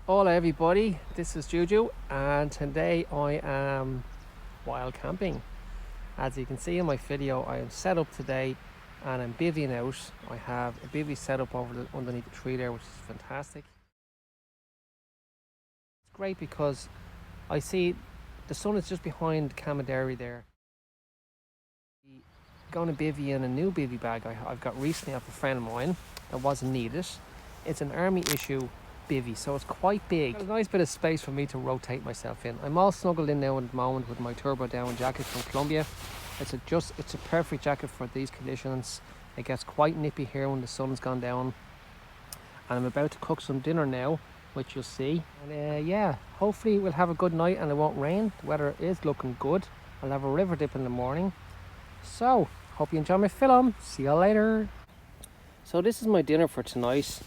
Hola everybody, this is Juju and today I am wild camping. As you can see in my video, I am set up today and I'm bivvying out. I have a bivvy set up underneath the tree there, which is fantastic. It's great because I see the sun is just behind Camaraderie there. Going to bivvy in a new bivvy bag I've got recently off a friend of mine that wasn't needed. It's an army issue bivvy, so it's quite big. There's a nice bit of space for me to rotate myself in. I'm all snuggled in now at the moment with my turbo down jacket from Columbia. It's a perfect jacket for these conditions. It gets quite nippy here when the sun's gone down. And I'm about to cook some dinner now, which you'll see. And yeah, hopefully we'll have a good night and it won't rain. The weather is looking good. I'll have a river dip in the morning. So, hope you enjoy my film. See you later. So this is my dinner for tonight.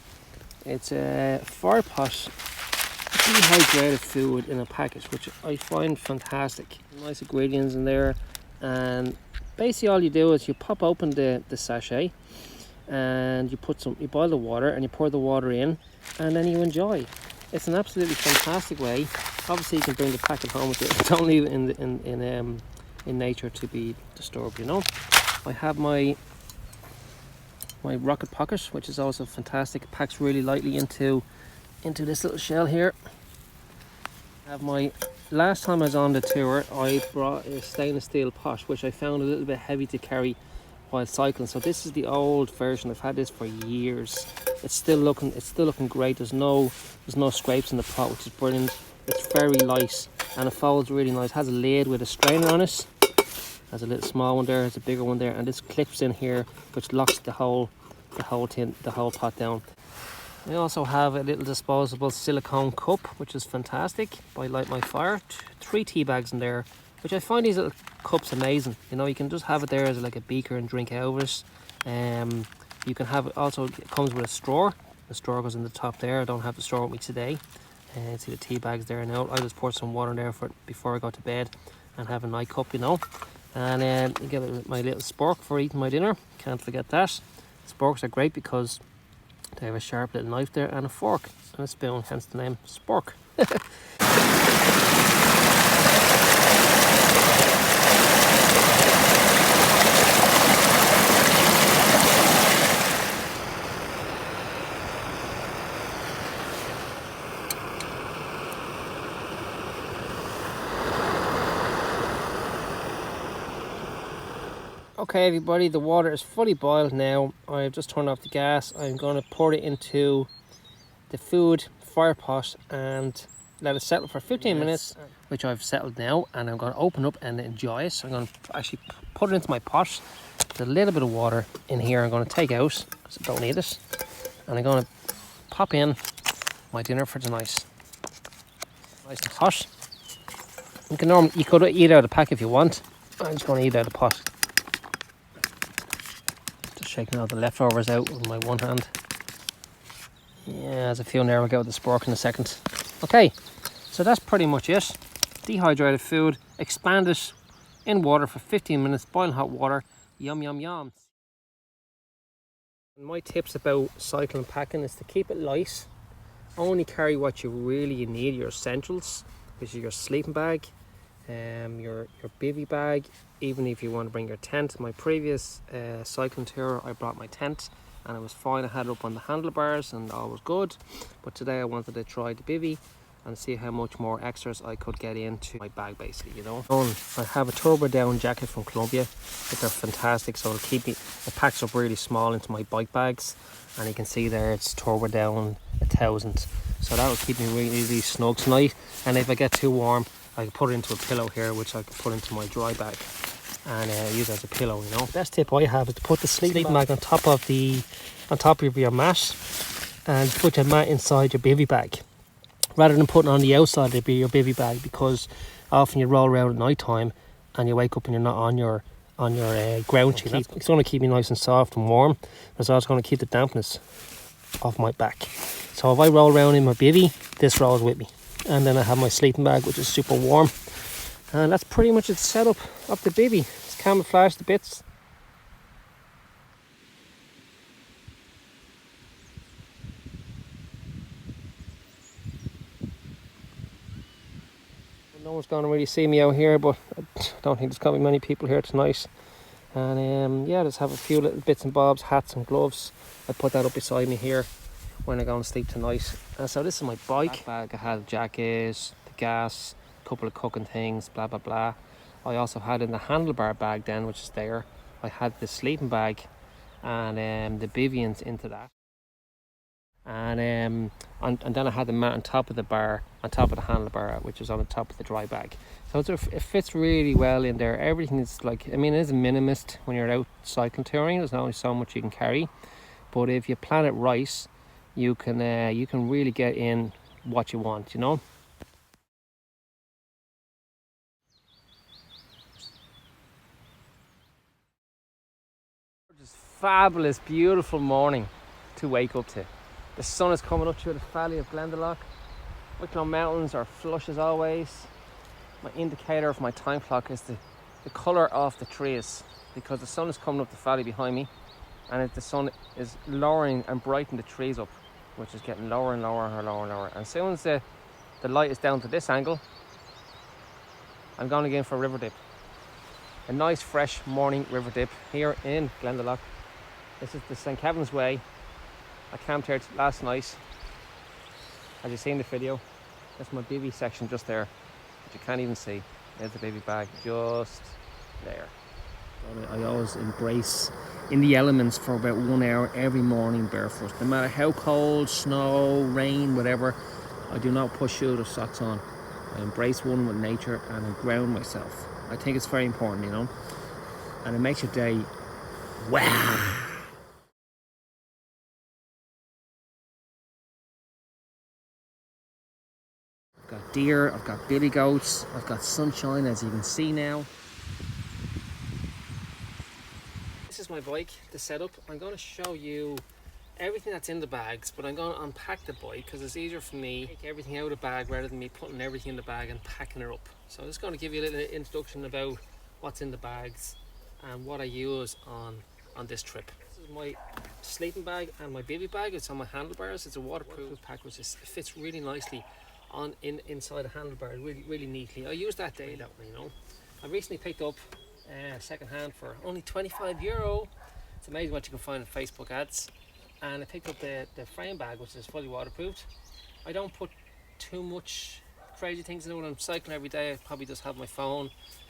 It's a fire pot dehydrated food in a package, which I find fantastic. Nice ingredients in there, and basically all you do is you pop open the sachet and you boil the water and you pour the water in and then you enjoy. It's an absolutely fantastic way. Obviously you can bring the packet home with you. Don't leave it in nature to be disturbed, you know. I have my rocket pocket, which is also fantastic. It packs really lightly into this little shell here. I have last time I was on the tour, I brought a stainless steel pot, which I found a little bit heavy to carry while cycling. So this is the old version. I've had this for years. It's still looking great. There's no scrapes in the pot, which is brilliant. It's very light and it folds really nice. It has a lid with a strainer on it. There's a little small one there, there's a bigger one there, and this clips in here, which locks the whole pot down. I also have a little disposable silicone cup, which is fantastic. I light my fire. 3 tea bags in there, which I find these little cups amazing. You know, you can just have it there as like a beaker and drink out of it. You can have it also. It comes with a straw. The straw goes in the top there. I don't have the straw with me today. And see the tea bags there now. I just pour some water in there before I go to bed and have a night cup, you know. And you get my little spork for eating my dinner. Can't forget that. Sporks are great because they have a sharp little knife there and a fork and a spoon, hence the name spork. Okay everybody, the water is fully boiled now. I've just turned off the gas. I'm going to pour it into the food fire pot and let it settle for 15 minutes, which I've settled now, and I'm going to open up and enjoy it. So I'm going to actually put it into my pot. There's a little bit of water in here I'm going to take out because I don't need it, and I'm going to pop in my dinner for tonight. Nice and hot. You could eat out of the pack if you want. I'm just going to eat out of the pot. Shaking all the leftovers out with my one hand. Yeah, there's a few in there. We'll get with the spork in a second. Okay, so that's pretty much it. Dehydrated food, expand it in water for 15 minutes, boiling hot water. Yum, yum, yum. My tips about cycling packing is to keep it light. Only carry what you really need, your essentials, which is your sleeping bag, your bivvy bag, even if you want to bring your tent. My previous cycling tour, I brought my tent and it was fine. I had it up on the handlebars and all was good, but today I wanted to try the bivvy and see how much more extras I could get into my bag, basically, you know. I have a turbo down jacket from Columbia, which are fantastic, so it packs up really small into my bike bags, and you can see there it's turbo down 1000, so that will keep me really, really snug tonight. And if I get too warm, I can put it into a pillow here, which I can put into my dry bag and use as a pillow, you know. Best tip I have is to put the sleeping bag on top of your mat and put your mat inside your bivvy bag, rather than putting it on the outside of your bivvy bag, because often you roll around at night time and you wake up and you're not on your ground sheet. It's going to keep me nice and soft and warm. It's also going to keep the dampness off my back. So if I roll around in my bivvy, this rolls with me. And then I have my sleeping bag, which is super warm. And that's pretty much the setup of the bivvy. It's camouflaged to bits. No one's going to really see me out here, but I don't think there's going to be many people here tonight. And yeah, just have a few little bits and bobs, hats and gloves. I put that up beside me here when I go and sleep tonight. And so this is my bike bag. I had a jacket, the gas, a couple of cooking things, blah blah blah. I also had in the handlebar bag then, which is there, I had the sleeping bag and the bivvians into that. And then I had the mat on top of the bar, on top of the handlebar, which is on the top of the dry bag. So it fits really well in there. Everything is like, I mean, it is a minimalist when you're out cycling touring. There's only so much you can carry, but if you plan it right, you can really get in what you want, you know. Just fabulous, beautiful morning to wake up to. The sun is coming up through the valley of Glendalough. Wicklow mountains are flush as always. My indicator of my time clock is the colour of the trees, because the sun is coming up the valley behind me, and the sun is lowering and brightening the trees up, which is getting lower and lower and lower and lower. And as soon as the light is down to this angle, I'm going to go in for a river dip. A nice fresh morning river dip here in Glendalough. This is the St. Kevin's Way. I camped here last night, as you see in the video. That's my bivvy section just there, which you can't even see. There's the bivvy bag just there. I always embrace in the elements for about 1 hour every morning barefoot. No matter how cold, snow, rain, whatever, I do not put shoes or socks on. I embrace one with nature and I ground myself. I think it's very important, you know, and it makes your day wow. I've got deer, I've got billy goats, I've got sunshine, as you can see now. This is my bike, the setup. I'm going to show you everything that's in the bags, but I'm going to unpack the bike because it's easier for me to take everything out of the bag rather than me putting everything in the bag and packing it up. So I'm just going to give you a little introduction about what's in the bags and what I use on this trip. This is my sleeping bag and my baby bag. It's on my handlebars. It's a waterproof pack, which fits really nicely inside the handlebar, really neatly. I use that day that way, you know. I recently picked up second hand for only €25. It's amazing what you can find in Facebook ads. And I picked up the frame bag, which is fully waterproofed. I don't put too much crazy things in it when I'm cycling every day. I probably just have my phone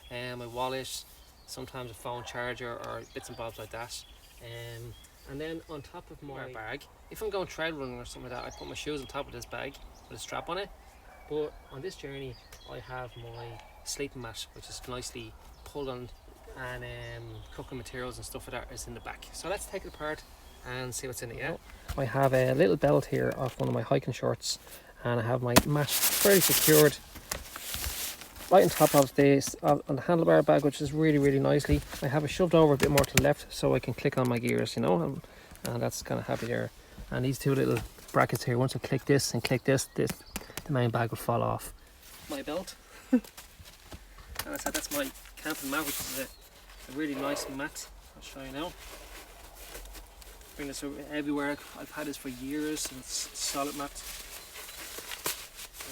and my wallet, sometimes a phone charger or bits and bobs like that. And then on top of my bag, if I'm going trail running or something like that, I put my shoes on top of this bag with a strap on it. But on this journey, I have my sleeping mat, which is nicely pulled on, and cooking materials and stuff like that is in the back. So let's take it apart and see what's in it. Yeah, I have a little belt here off one of my hiking shorts, and I have my mat very secured right on top of this on the handlebar bag, which is really nicely. I have it shoved over a bit more to the left so I can click on my gears, you know, and that's kind of happy there. And these two little brackets here, once I click this and click this, the main bag will fall off. My belt, and I said that's my camping mat, which is a really nice mat. I'll show you now. Bring this everywhere. I've had this for years, and it's a solid mat.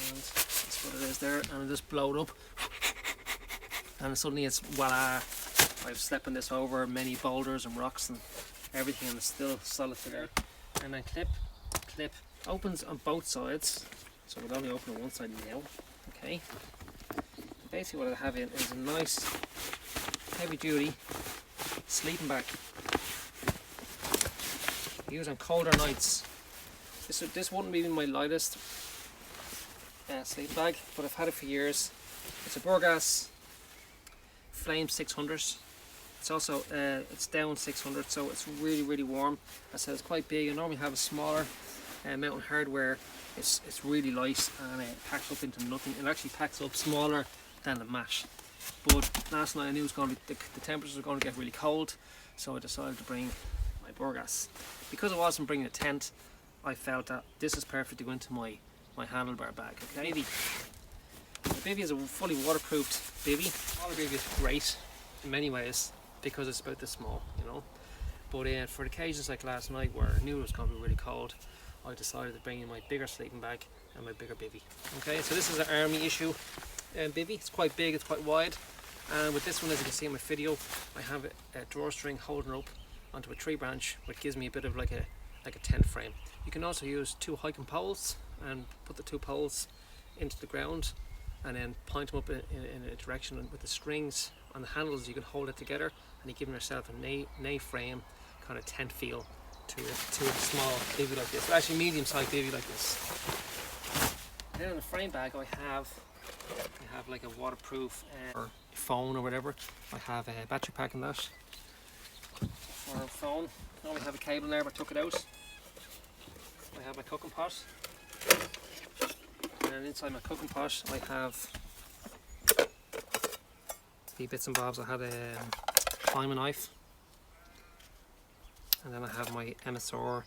And that's what it is there. And I just blow it up, and suddenly it's voila! I've slept on this over many boulders and rocks and everything, and it's still solid to there. And then clip, opens on both sides. So we'll only open on one side now. Okay. Basically, what I have in is a nice, heavy-duty sleeping bag. Use on colder nights. This wouldn't be my lightest sleeping bag, but I've had it for years. It's a Burgas Flame 600. It's also it's down 600, so it's really warm. I said it's quite big. I normally have a smaller Mountain Hardwear. It's really light and it packs up into nothing. It actually packs up smaller than the mat. But last night I knew it was going to be, the temperatures were going to get really cold, so I decided to bring my Burgas. Because I wasn't bringing a tent, I felt that this is perfect to go into my handlebar bag. Okay, the bivvy is a fully waterproofed bivvy. Smaller bivvy is great in many ways because it's about this small, you know. But for occasions like last night where I knew it was going to be really cold, I decided to bring in my bigger sleeping bag and my bigger bivvy. Okay, so this is an army issue bivvy. It's quite big, it's quite wide. And with this one, as you can see in my video, I have a drawstring holding up onto a tree branch, which gives me a bit of like a tent frame. You can also use 2 hiking poles and put the 2 poles into the ground and then point them up in a direction, and with the strings on the handles you can hold it together, and you're giving yourself a nay frame kind of tent feel to a small bivvy like this, actually medium-sized bivvy like this. Then in the frame bag I have like a waterproof or phone or whatever. I have a battery pack in that for a phone. I only have a cable in there, but I took it out. I have my cooking pot, and then inside my cooking pot I have the bits and bobs. I have a climbing knife, and then I have my MSR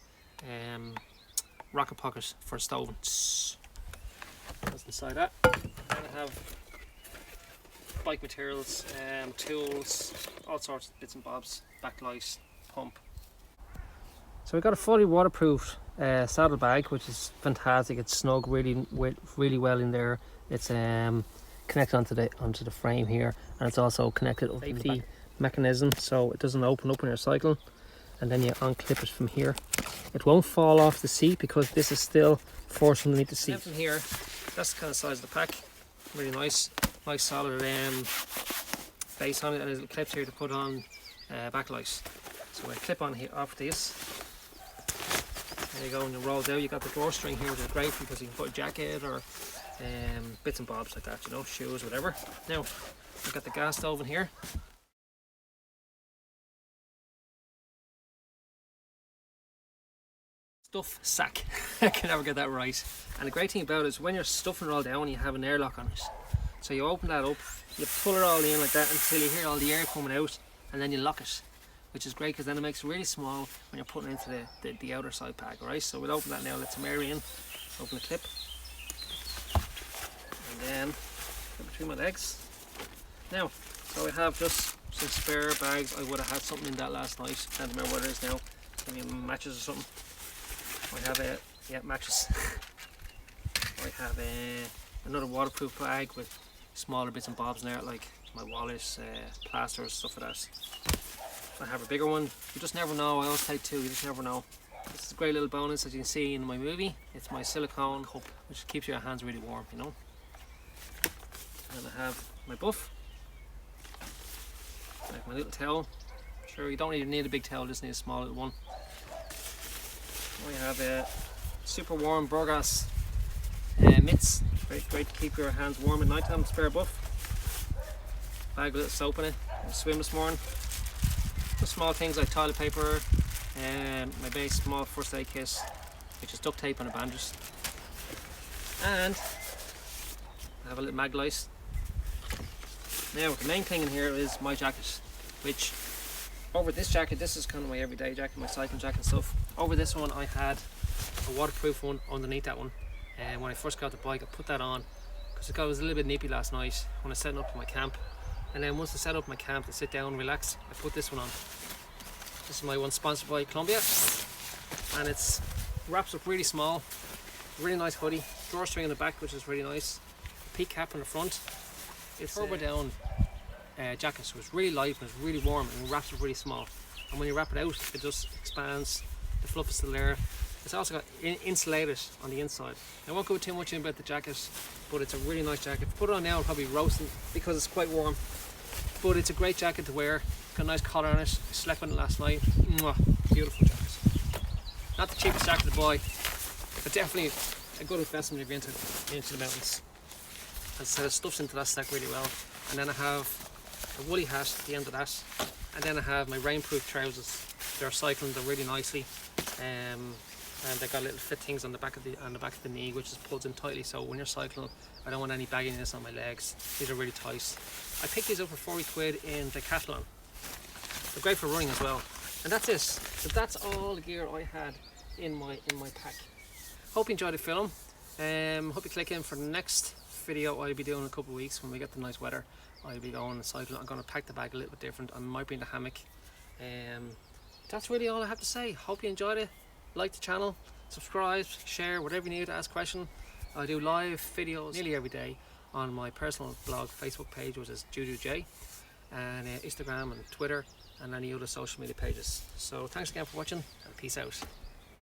rocket pocket for stoving. That's inside that. Then I have bike materials, tools, all sorts of bits and bobs, backlight, pump. So we got a fully waterproof saddle bag, which is fantastic. It's snug really well in there. It's connected onto the frame here, and it's also connected up to the mechanism, so it doesn't open up when you're cycling. And then you unclip it from here. It won't fall off the seat because this is still forced underneath the seat. And from here, that's the kind of size of the pack. Really nice solid base on it, and there's clips here to put on backlight. So I clip on here off this. There you go, and you roll down. You got the drawstring here, which is great because you can put a jacket or bits and bobs like that, you know, shoes, whatever. Now, I've got the gas stove in here. Stuff sack. I can never get that right. And the great thing about it is when you're stuffing it all down, you have an airlock on it. So you open that up, you pull it all in like that until you hear all the air coming out, and then you lock it, which is great because then it makes it really small when you're putting it into the outer side pack. Alright, so we'll open that now, let some air in, open the clip, and then put it between my legs. Now, so I have just some spare bags. I would have had something in that last night, can't remember what it is now, maybe matches or something. I have matches. I have another waterproof bag with smaller bits and bobs in there, like my wallet, plasters, stuff like that. I have a bigger one. You just never know. I always take 2. You just never know. This is a great little bonus, as you can see in my movie. It's my silicone cup, which keeps your hands really warm, you know. And I have my buff, like my little towel. Sure, you don't even need a big towel, just need a small little one. We have a super warm Burgas mitts, great to keep your hands warm at night time. Spare buff, bag with a little soap in it. I swim this morning. Just small things like toilet paper, my base small first aid kit, which is duct tape and a bandage. And I have a little mag light. Now the main thing in here is my jacket, which over this jacket, this is kind of my everyday jacket, my cycling jacket and stuff. Over this one I had a waterproof one underneath that one, and when I first got the bike I put that on because it was a little bit nippy last night when I was setting up my camp. And then once I set up my camp to sit down and relax, I put this one on. This is my one sponsored by Columbia, and it's wraps up really small, really nice hoodie, drawstring in the back which is really nice, peak cap in the front. It's turbo down jacket, so it's really light and it's really warm and it wraps up really small, and when you wrap it out it just expands. The fluff is still there. It's also got insulated on the inside. I won't go too much in about the jacket, but it's a really nice jacket. If you put it on now, I'll probably roast it because it's quite warm, but it's a great jacket to wear. Got a nice collar on it. I slept in it last night. Mwah, beautiful jacket. Not the cheapest jacket to buy, but definitely a good investment if you're into the mountains. As I said, it stuffs into that stack really well. And then I have a woolly hat at the end of that, and then I have my rainproof trousers. They're cycling, they're really nicely, and they got little fit things on the back of the knee, which is pulled in tightly. So when you're cycling, I don't want any bagginess on my legs. These are really tight. I picked these up for 40 quid in Decathlon. They're great for running as well. And that's it. So that's all the gear I had in my pack. Hope you enjoyed the film. Hope you click in for the next video I'll be doing in a couple of weeks when we get the nice weather. I'll be going and cycling. I'm going to pack the bag a little bit different. I might bring the hammock. That's really all I have to say. Hope you enjoyed it. Like the channel, subscribe, share, whatever you need to ask a question. I do live videos nearly every day on my personal blog Facebook page, which is JuJu Jay, and Instagram and Twitter and any other social media pages. So thanks again for watching, and peace out.